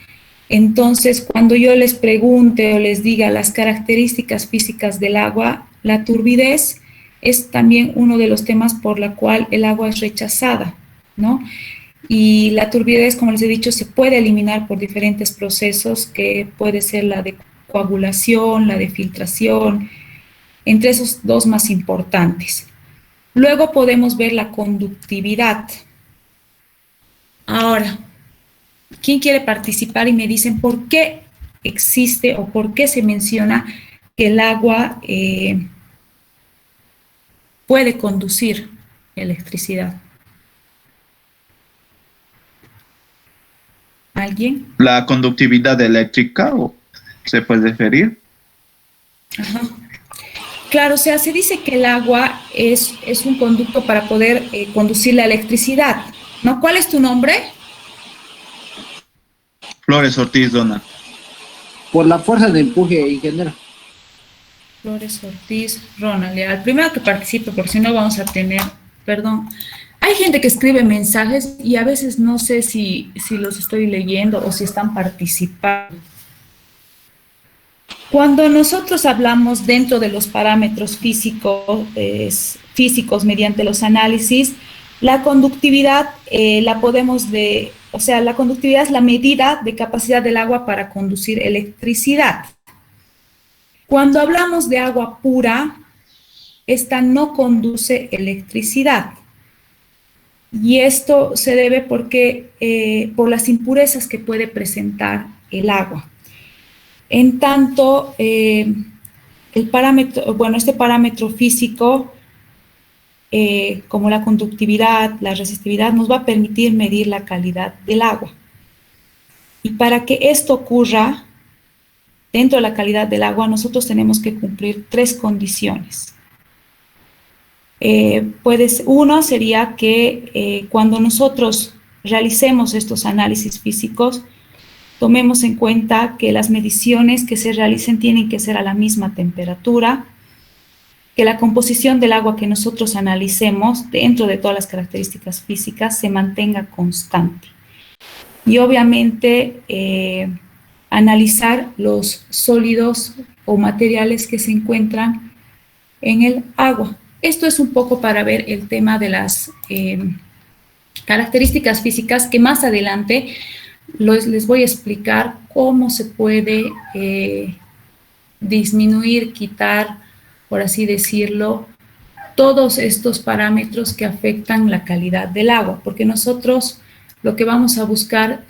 Entonces, cuando yo les pregunte o les diga las características físicas del agua, la turbidez es también uno de los temas por la cual el agua es rechazada, ¿no? Y la turbidez, como les he dicho, se puede eliminar por diferentes procesos, que puede ser la de coagulación, la de filtración, entre esos dos más importantes. Luego podemos ver la conductividad. Ahora, ¿quién quiere participar? Y me dicen por qué existe o por qué se menciona que el agua puede conducir electricidad. ¿Alguien? La conductividad eléctrica, ¿o se puede referir? Ajá. Claro, o sea, se dice que el agua es un conducto para poder conducir la electricidad, ¿no? ¿Cuál es tu nombre? Flores Ortiz, Dona. Por la fuerza de empuje, ingeniero. Flores Ortiz, Ronald. Al primero que participe, porque si no vamos a tener, perdón. Hay gente que escribe mensajes y a veces no sé si los estoy leyendo o si están participando. Cuando nosotros hablamos dentro de los parámetros físicos mediante los análisis, la conductividad la conductividad es la medida de capacidad del agua para conducir electricidad. Cuando hablamos de agua pura, esta no conduce electricidad. Y esto se debe por las impurezas que puede presentar el agua. En tanto, este parámetro físico, como la conductividad, la resistividad, nos va a permitir medir la calidad del agua. Y para que esto ocurra, dentro de la calidad del agua, nosotros tenemos que cumplir 3 condiciones. Uno sería que cuando nosotros realicemos estos análisis físicos, tomemos en cuenta que las mediciones que se realicen tienen que ser a la misma temperatura, que la composición del agua que nosotros analicemos dentro de todas las características físicas se mantenga constante. Y obviamente analizar los sólidos o materiales que se encuentran en el agua. Esto es un poco para ver el tema de las características físicas, que más adelante les voy a explicar cómo se puede disminuir, quitar, por así decirlo, todos estos parámetros que afectan la calidad del agua, porque nosotros lo que vamos a buscar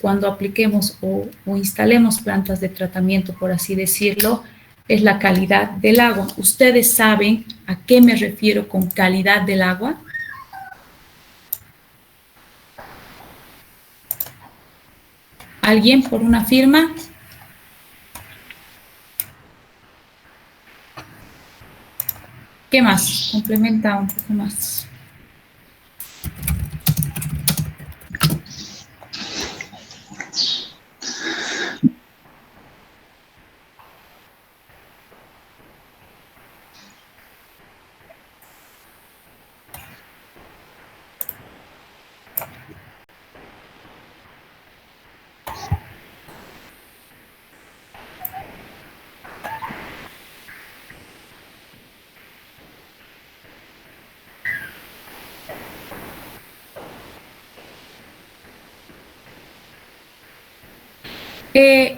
cuando apliquemos o instalemos plantas de tratamiento, por así decirlo, es la calidad del agua. ¿Ustedes saben a qué me refiero con calidad del agua? ¿Alguien por una firma? ¿Qué más? Complementa un poco más.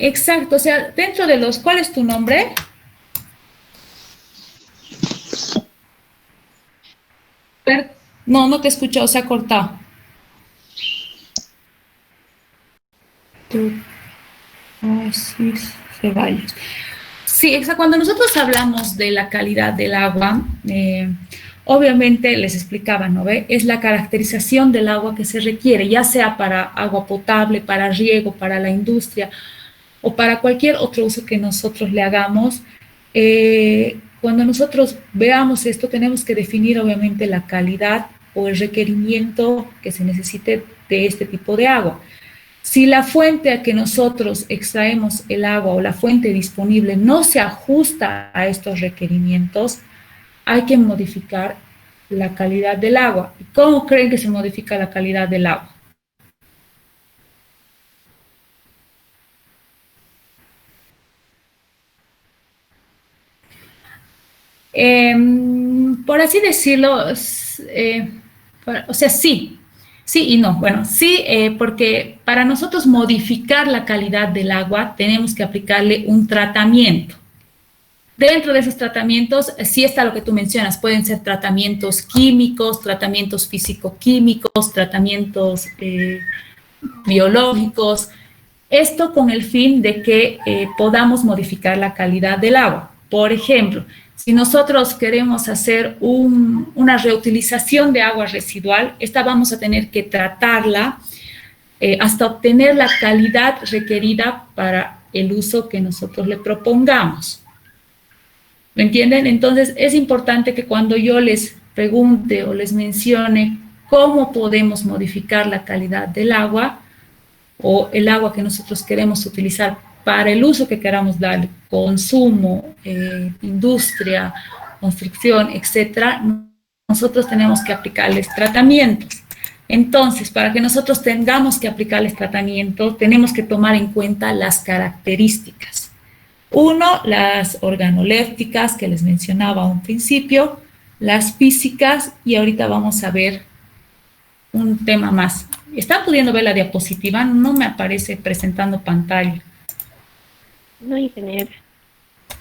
Exacto, o sea, dentro de los, ¿cuál es tu nombre? No, no te escucho, se ha cortado. Ceballos. Sí, exacto. Cuando nosotros hablamos de la calidad del agua, obviamente les explicaba, ¿no ve? Es la caracterización del agua que se requiere, ya sea para agua potable, para riego, para la industria o para cualquier otro uso que nosotros le hagamos. Cuando nosotros veamos esto, tenemos que definir obviamente la calidad o el requerimiento que se necesite de este tipo de agua. Si la fuente a que nosotros extraemos el agua o la fuente disponible no se ajusta a estos requerimientos, hay que modificar la calidad del agua. ¿Y cómo creen que se modifica la calidad del agua? Por así decirlo, o sea, sí y no. Bueno, sí, porque para nosotros modificar la calidad del agua tenemos que aplicarle un tratamiento. Dentro de esos tratamientos, sí está lo que tú mencionas, pueden ser tratamientos químicos, tratamientos físico-químicos, tratamientos biológicos, esto con el fin de que podamos modificar la calidad del agua. Por ejemplo, si nosotros queremos hacer una reutilización de agua residual, esta vamos a tener que tratarla hasta obtener la calidad requerida para el uso que nosotros le propongamos. ¿Me entienden? Entonces, es importante que cuando yo les pregunte o les mencione cómo podemos modificar la calidad del agua o el agua que nosotros queremos utilizar para el uso que queramos dar, consumo, industria, construcción, etcétera, nosotros tenemos que aplicarles tratamientos. Entonces, para que nosotros tengamos que aplicarles tratamientos, tenemos que tomar en cuenta las características. Uno, las organolépticas que les mencionaba a un principio, las físicas, y ahorita vamos a ver un tema más. ¿Están pudiendo ver la diapositiva? No me aparece presentando pantalla. No, ingeniero.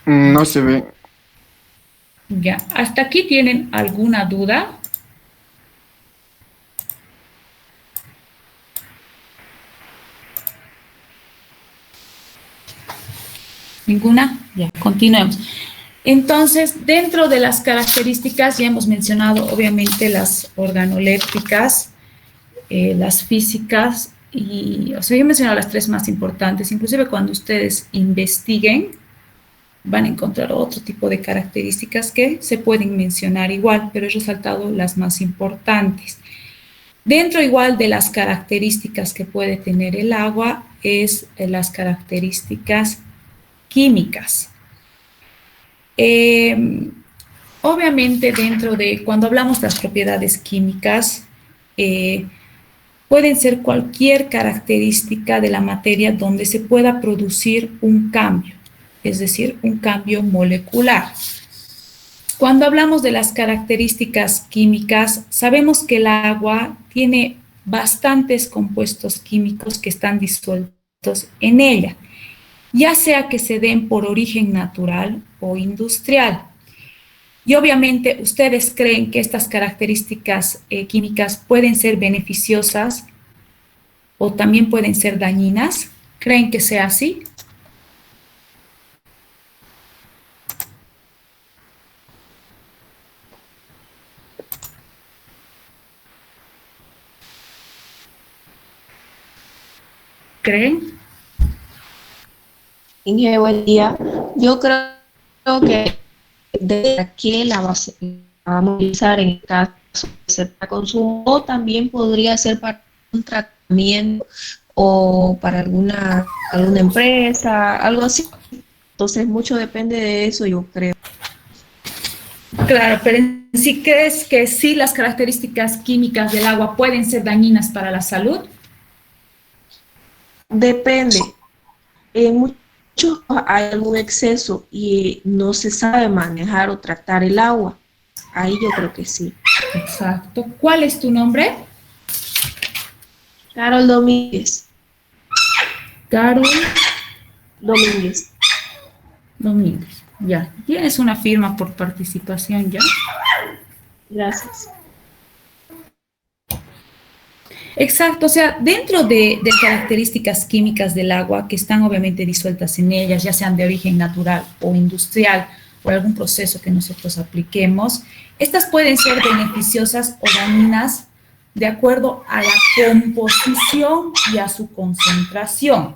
No se ve. Ya, ¿hasta aquí tienen alguna duda? ¿Ninguna? Ya, continuemos. Entonces, dentro de las características, ya hemos mencionado obviamente las organolépticas, las físicas, y, o sea, yo he mencionado las tres más importantes. Inclusive cuando ustedes investiguen, van a encontrar otro tipo de características que se pueden mencionar igual, pero he resaltado las más importantes. Dentro igual de las características que puede tener el agua, es las características químicas. Obviamente dentro de, cuando hablamos de las propiedades químicas, pueden ser cualquier característica de la materia donde se pueda producir un cambio, es decir, un cambio molecular. Cuando hablamos de las características químicas, sabemos que el agua tiene bastantes compuestos químicos que están disueltos en ella, ya sea que se den por origen natural o industrial. Y obviamente ustedes creen que estas características químicas pueden ser beneficiosas o también pueden ser dañinas. ¿Creen que sea así? ¿Creen? Inge, buen día. Yo creo que de aquí la vamos a utilizar en caso de ser para consumo, o también podría ser para un tratamiento o para alguna empresa, algo así. Entonces, mucho depende de eso, yo creo. Claro, pero ¿sí crees que sí las características químicas del agua pueden ser dañinas para la salud? Depende. En muchos hay algún exceso y no se sabe manejar o tratar el agua. Ahí yo creo que sí. Exacto. ¿Cuál es tu nombre? Carol Domínguez. Carol Domínguez. Domínguez. Ya. Tienes una firma por participación ya. Gracias. Exacto, o sea, dentro de características químicas del agua que están obviamente disueltas en ellas, ya sean de origen natural o industrial, por algún proceso que nosotros apliquemos, estas pueden ser beneficiosas o dañinas de acuerdo a la composición y a su concentración.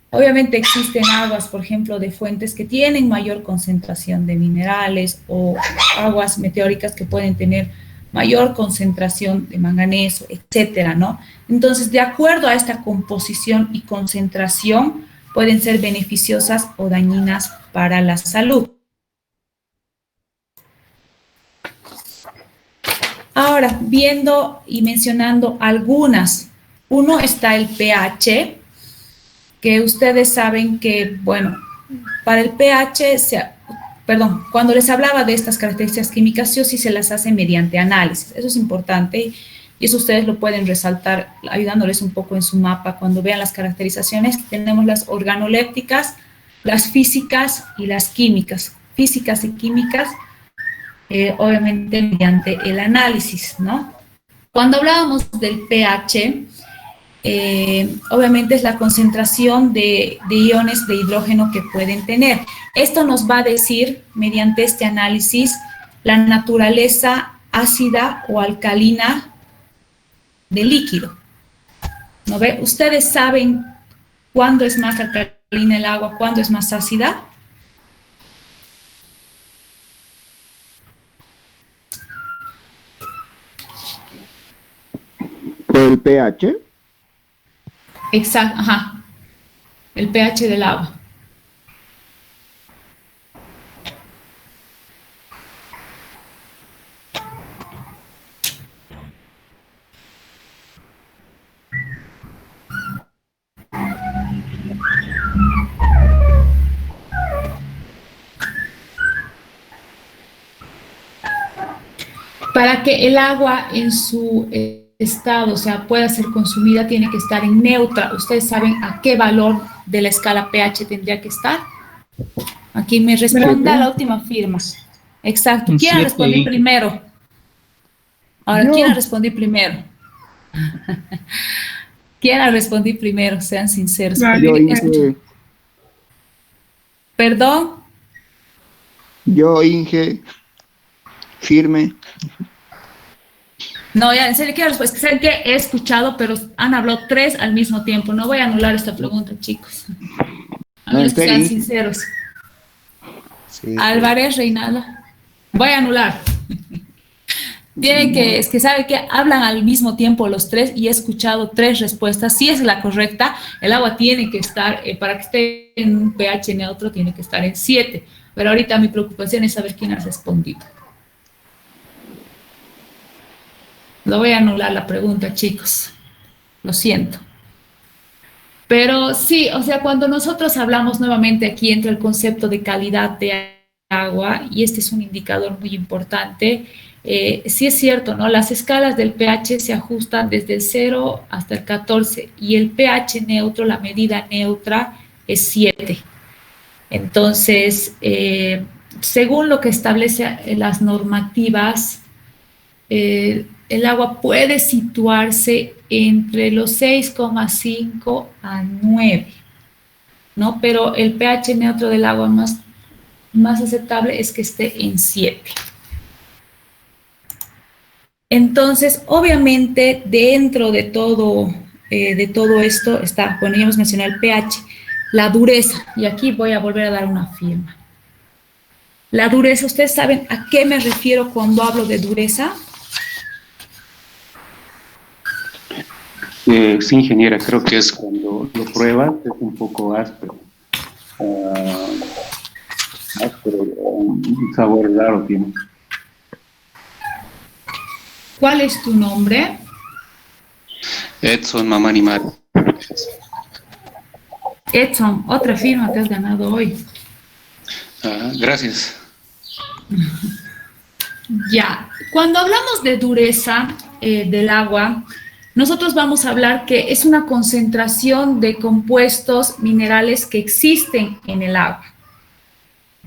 Obviamente existen aguas, por ejemplo, de fuentes que tienen mayor concentración de minerales o aguas meteóricas que pueden tener mayor concentración de manganeso, etcétera, ¿no? Entonces, de acuerdo a esta composición y concentración, pueden ser beneficiosas o dañinas para la salud. Ahora, viendo y mencionando algunas, uno está el pH, que ustedes saben que, bueno, para el pH, cuando les hablaba de estas características químicas, sí o sí se las hace mediante análisis. Eso es importante y eso ustedes lo pueden resaltar ayudándoles un poco en su mapa. Cuando vean las caracterizaciones, tenemos las organolépticas, las físicas y las químicas. Físicas y químicas, obviamente mediante el análisis, ¿no? Cuando hablábamos del pH, obviamente es la concentración de iones de hidrógeno que pueden tener. Esto nos va a decir, mediante este análisis, la naturaleza ácida o alcalina del líquido. ¿No ve? ¿Ustedes saben cuándo es más alcalina el agua, cuándo es más ácida? ¿Por el pH? Exacto, ajá. El pH del agua. Para que el agua en su estado, o sea, pueda ser consumida, tiene que estar en neutra. ¿Ustedes saben a qué valor de la escala pH tendría que estar? Aquí me responda la última firma. Exacto. ¿Quién respondió primero? Ahora, ¿quién respondió primero? ¿Quién respondió primero? Sean sinceros. ¿Perdón? Yo, Inge, firme. No, ya, en serio, quiero respuesta. Sé que he escuchado, pero han hablado 3 al mismo tiempo. No voy a anular esta pregunta, chicos. A menos que sean sinceros. Sí, Álvarez, Reinaldo. Voy a anular. Tienen que, es que sabe que hablan al mismo tiempo los 3 y he escuchado 3 respuestas. Si es la correcta, el agua tiene que estar, para que esté en un pH neutro, tiene que estar en 7. Pero ahorita mi preocupación es saber quién ha respondido. Lo voy a anular la pregunta, chicos. Lo siento. Pero sí, o sea, cuando nosotros hablamos nuevamente aquí entra el concepto de calidad de agua y este es un indicador muy importante. Sí es cierto, ¿no? Las escalas del pH se ajustan desde el 0 hasta el 14 y el pH neutro, la medida neutra, es 7. Entonces, según lo que establece las normativas, el agua puede situarse entre los 6,5 a 9, ¿no? Pero el pH neutro del agua más aceptable es que esté en 7. Entonces, obviamente, dentro de todo esto está, bueno, ya hemos mencionado el pH, la dureza, y aquí voy a volver a dar una firma. La dureza, ¿ustedes saben a qué me refiero cuando hablo de dureza? Sí, ingeniera, creo que es cuando lo pruebas, es un poco áspero. Un sabor raro tiene. ¿Cuál es tu nombre? Edson Mamani Mari. Edson, otra firma te has ganado hoy. Gracias. Ya, cuando hablamos de dureza del agua, nosotros vamos a hablar que es una concentración de compuestos minerales que existen en el agua.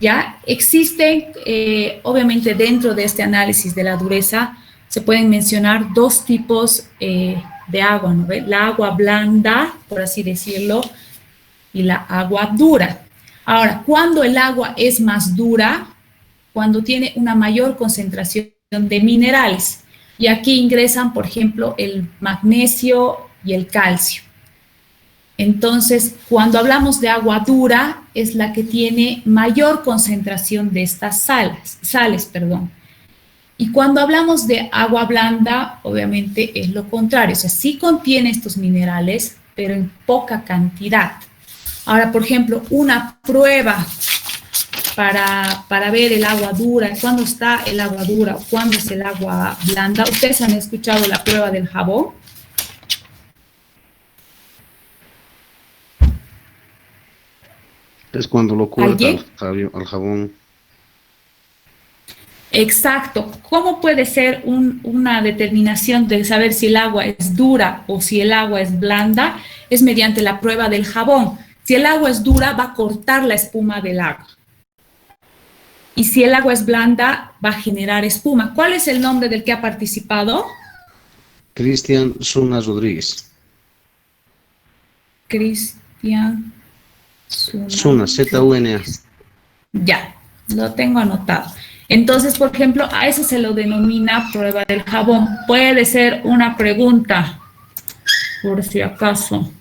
¿Ya? Existen, obviamente, dentro de este análisis de la dureza, se pueden mencionar 2 tipos de agua, ¿no? La agua blanda, por así decirlo, y la agua dura. Ahora, cuando el agua es más dura, cuando tiene una mayor concentración de minerales, y aquí ingresan, por ejemplo, el magnesio y el calcio. Entonces, cuando hablamos de agua dura, es la que tiene mayor concentración de estas sales. Y cuando hablamos de agua blanda, obviamente es lo contrario. O sea, sí contiene estos minerales, pero en poca cantidad. Ahora, por ejemplo, una prueba para ver el agua dura, cuándo está el agua dura o cuándo es el agua blanda. ¿Ustedes han escuchado la prueba del jabón? Es cuando lo corta ¿Alguien? al jabón. Exacto. ¿Cómo puede ser una determinación de saber si el agua es dura o si el agua es blanda? Es mediante la prueba del jabón. Si el agua es dura, va a cortar la espuma del agua. Y si el agua es blanda, va a generar espuma. ¿Cuál es el nombre del que ha participado? Cristian Zuna Rodríguez. Cristian Zuna, Z-U-N-A. Ya, lo tengo anotado. Entonces, por ejemplo, a eso se lo denomina prueba del jabón. Puede ser una pregunta, por si acaso.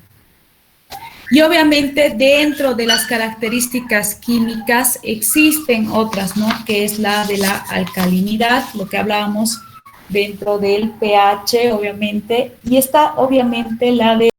Y obviamente dentro de las características químicas existen otras, ¿no? Que es la de la alcalinidad, lo que hablábamos dentro del pH, obviamente. Y está obviamente la de